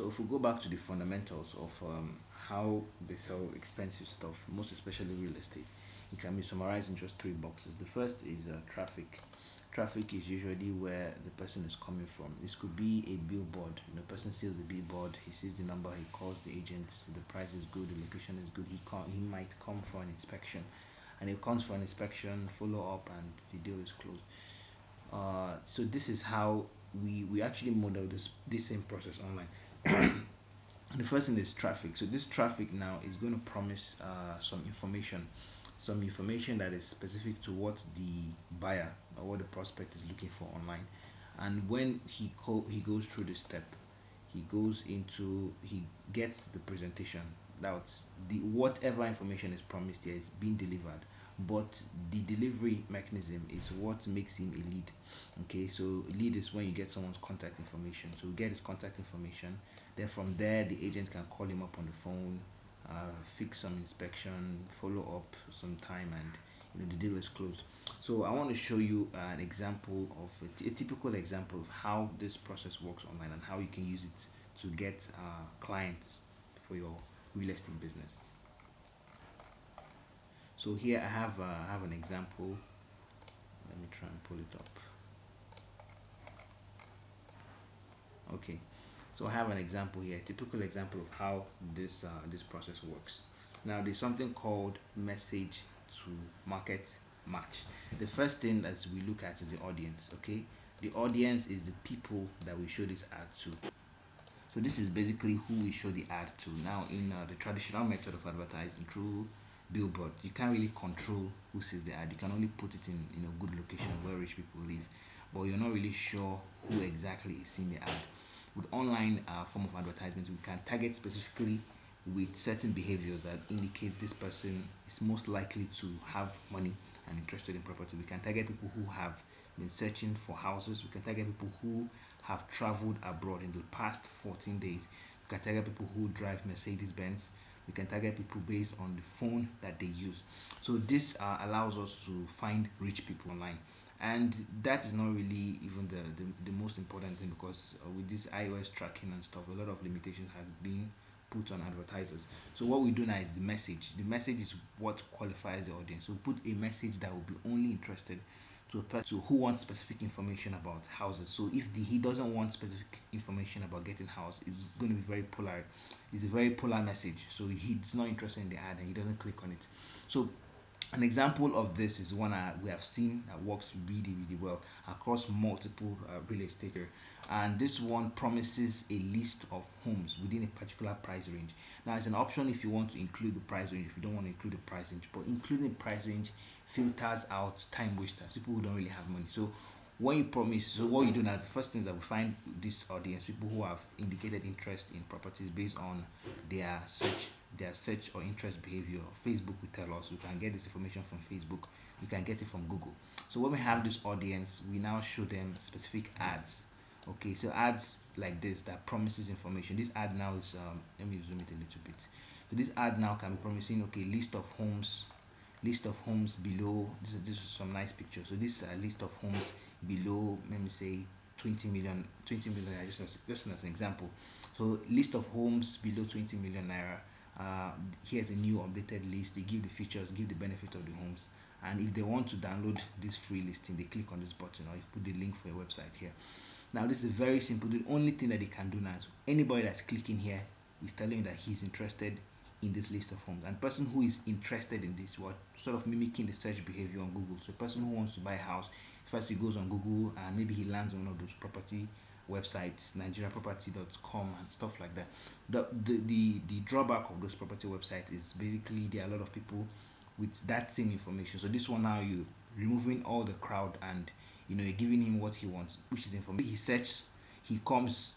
So if we go back to the fundamentals of how they sell expensive stuff, most especially real estate, it can be summarized in just three boxes. The first is traffic. Traffic is usually where the person is coming from. This could be a billboard. You know, person sees the billboard, he sees the number, he calls the agent. The price is good, the location is good. He might come for an inspection, and he comes for an inspection, follow up, and the deal is closed. So this is how we actually model this same process online. The first thing is traffic. So this traffic now is going to promise some information that is specific to what the buyer or what the prospect is looking for online. And when he goes through this step, he gets the presentation. That's the whatever information is promised here is being delivered, but the delivery mechanism is what makes him a lead. Okay, so lead is when you get someone's contact information. So we get his contact information, then from there the agent can call him up on the phone, fix some inspection, follow up some time, and the deal is closed. So I want to show you an example of a typical example of how this process works online and how you can use it to get clients for your real estate business. So here I have an example. Let me try and pull it up. Okay, so I have an example here, a typical example of how this process works. Now there's something called message to market match. The first thing as we look at is the audience. Okay, the audience is the people that we show this ad to. So this is basically who we show the ad to. Now in the traditional method of advertising through billboard, you can't really control who sees the ad. You can only put it in a good location where rich people live, but you're not really sure who exactly is seeing the ad. With online form of advertisement, we can target specifically with certain behaviors that indicate this person is most likely to have money and interested in property. We can target people who have been searching for houses. We can target people who have traveled abroad in the past 14 days. We can target people who drive Mercedes Benz. We can target people based on the phone that they use. So this allows us to find rich people online, and that is not really even the most important thing, because with this iOS tracking and stuff, a lot of limitations have been put on advertisers. So what we do now is the message is what qualifies the audience. So we put a message that will be only interested to a person who wants specific information about houses. So if he doesn't want specific information about getting house, it's going to be very polar. It's a very polar message, so he's not interested in the ad and he doesn't click on it. So an example of this is one we have seen that works really well across multiple real estate here. And this one promises a list of homes within a particular price range. Now it's an option if you want to include the price range, if you don't want to include the price range, but including the price range filters out time wasters, people who don't really have money. So when you promise, so what you do now is the first thing is that we find this audience, people who have indicated interest in properties based on their search or interest behavior. Facebook will tell us. We can get this information from Facebook, we can get it from Google. So when we have this audience, we now show them specific ads. Okay, so ads like this that promises information. This ad now is let me zoom it a little bit. So this ad now can be promising, okay, list of homes below. This is some nice picture. So this list of homes below, let me say 20 million naira, just as an example. So list of homes below 20 million naira. Here's a new updated list. They give the features, give the benefit of the homes, and if they want to download this free listing, they click on this button, or you put the link for your website here. Now this is very simple. The only thing that they can do now is anybody that's clicking here is telling you that he's interested in this list of homes, and person who is interested in this, what sort of mimicking the search behavior on Google. So a person who wants to buy a house, first he goes on Google and maybe he lands on one of those property websites, nigeriaproperty.com and stuff like that. The drawback of those property websites is basically there are a lot of people with that same information. So this one now, you removing all the crowd, and you're giving him what he wants, which is information. He searches, he comes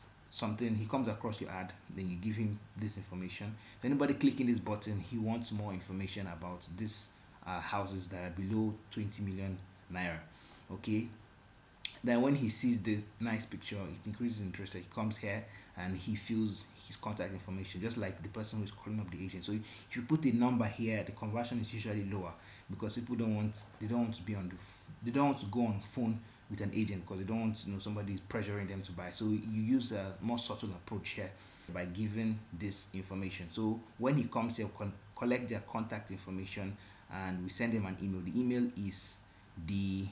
across your ad, then you give him this information. So anybody clicking this button, he wants more information about this houses that are below 20 million naira. Okay, then when he sees the nice picture, it increases interest. He comes here and he fills his contact information, just like the person who is calling up the agent. So if you put a number here, the conversion is usually lower, because people don't want to be on they don't want to go on phone with an agent, because they don't want somebody pressuring them to buy. So you use a more subtle approach here, by giving this information. So when he comes here, collect their contact information and we send them an email. The email is the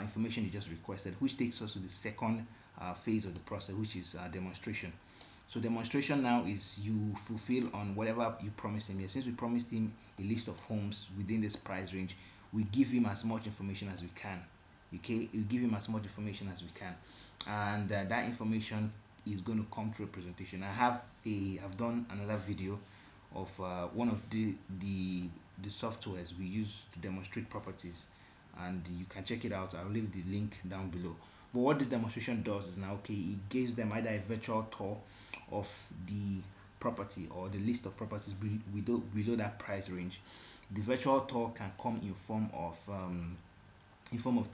information you just requested, which takes us to the second phase of the process, which is demonstration. So demonstration now is you fulfill on whatever you promised him here. Since we promised him a list of homes within this price range, we give him as much information as we can. Okay, we give him as much information as we can, and that information is going to come through a presentation. I've done another video of one of the softwares we use to demonstrate properties, and you can check it out. I'll leave the link down below. But what this demonstration does is now, okay, it gives them either a virtual tour of the property or the list of properties below that price range. The virtual tour can come in form of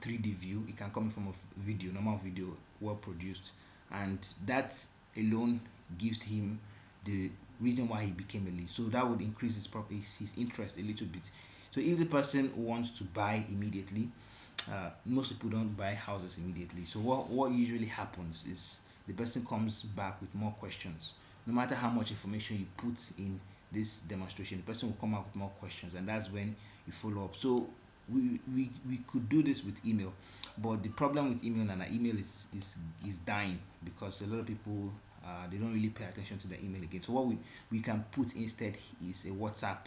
3D view. It can come in form of video, normal video, well produced, and that alone gives him the reason why he became a lead. So that would increase his interest a little bit. So if the person wants to buy immediately, most people don't buy houses immediately. So what usually happens is the person comes back with more questions. No matter how much information you put in this demonstration, the person will come out with more questions, and that's when you follow up. So we could do this with email, but the problem with email and email is dying, because a lot of people they don't really pay attention to the email again. So what we can put instead is a WhatsApp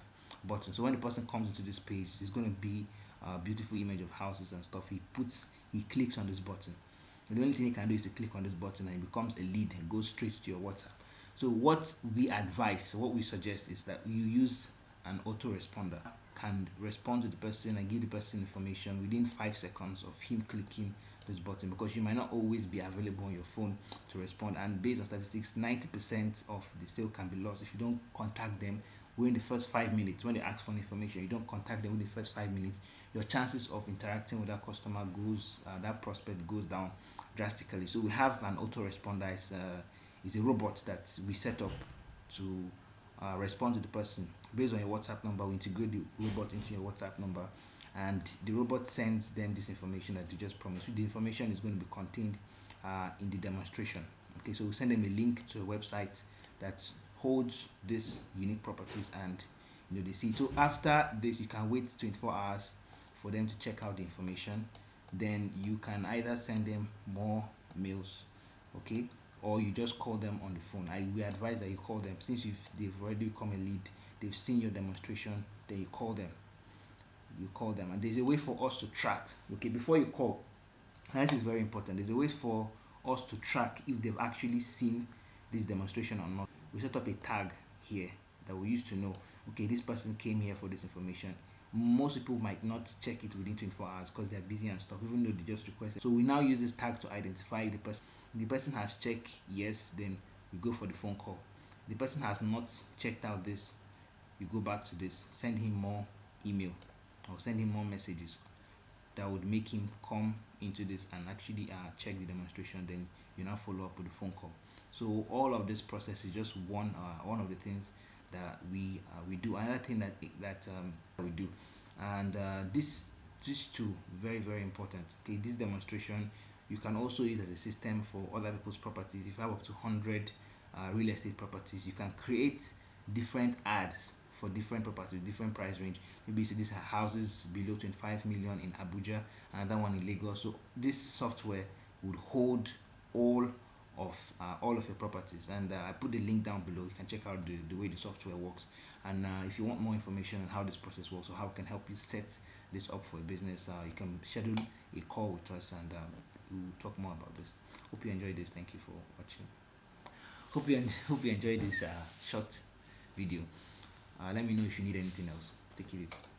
button. So when the person comes into this page, it's going to be a beautiful image of houses and stuff. He clicks on this button. And the only thing he can do is to click on this button, and it becomes a lead and goes straight to your WhatsApp. So what we suggest is that you use an autoresponder. Can respond to the person and give the person information within 5 seconds of him clicking this button, because you might not always be available on your phone to respond, and based on statistics, 90% of the sale can be lost if you don't contact them within the first 5 minutes. When they ask for information, you don't contact them within the first 5 minutes, your chances of interacting with that customer that prospect goes down drastically. So we have an autoresponder. Is a robot that we set up to respond to the person based on your WhatsApp number. We integrate the robot into your WhatsApp number, and the robot sends them this information that you just promised. The information is going to be contained in the demonstration. Okay, so we send them a link to a website that holds these unique properties, and they see. So after this, you can wait 24 hours for them to check out the information. Then you can either send them more mails, okay, or you just call them on the phone. We advise that you call them, since they've already become a lead, they've seen your demonstration. Then you call them, and there's a way for us to track. Okay, before you call, and this is very important, there's a way for us to track if they've actually seen this demonstration or not. We set up a tag here that we used to know, okay, this person came here for this information. Most people might not check it within 24 hours because they're busy and stuff, even though they just requested. So we now use this tag to identify the person. If the person has checked yes, then we go for the phone call. If the person has not checked out this, you go back to this, send him more email or send him more messages that would make him come into this and actually check the demonstration. Then you now follow up with the phone call. So all of this process is just one of the things that we do. Another thing that we do, and these two very, very important. Okay, this demonstration you can also use as a system for other people's properties. If you have up to 100 real estate properties, you can create different ads for different properties, different price range. Maybe you say these are houses below 25 million in Abuja, another one in Lagos. So this software would hold all of your properties, and I put the link down below. You can check out the way the software works, and if you want more information on how this process works or how we can help you set this up for a business, you can schedule a call with us, and we'll talk more about this. Hope you enjoyed this. Thank you for watching. Hope you enjoyed this short video. Let me know if you need anything else. Take it easy.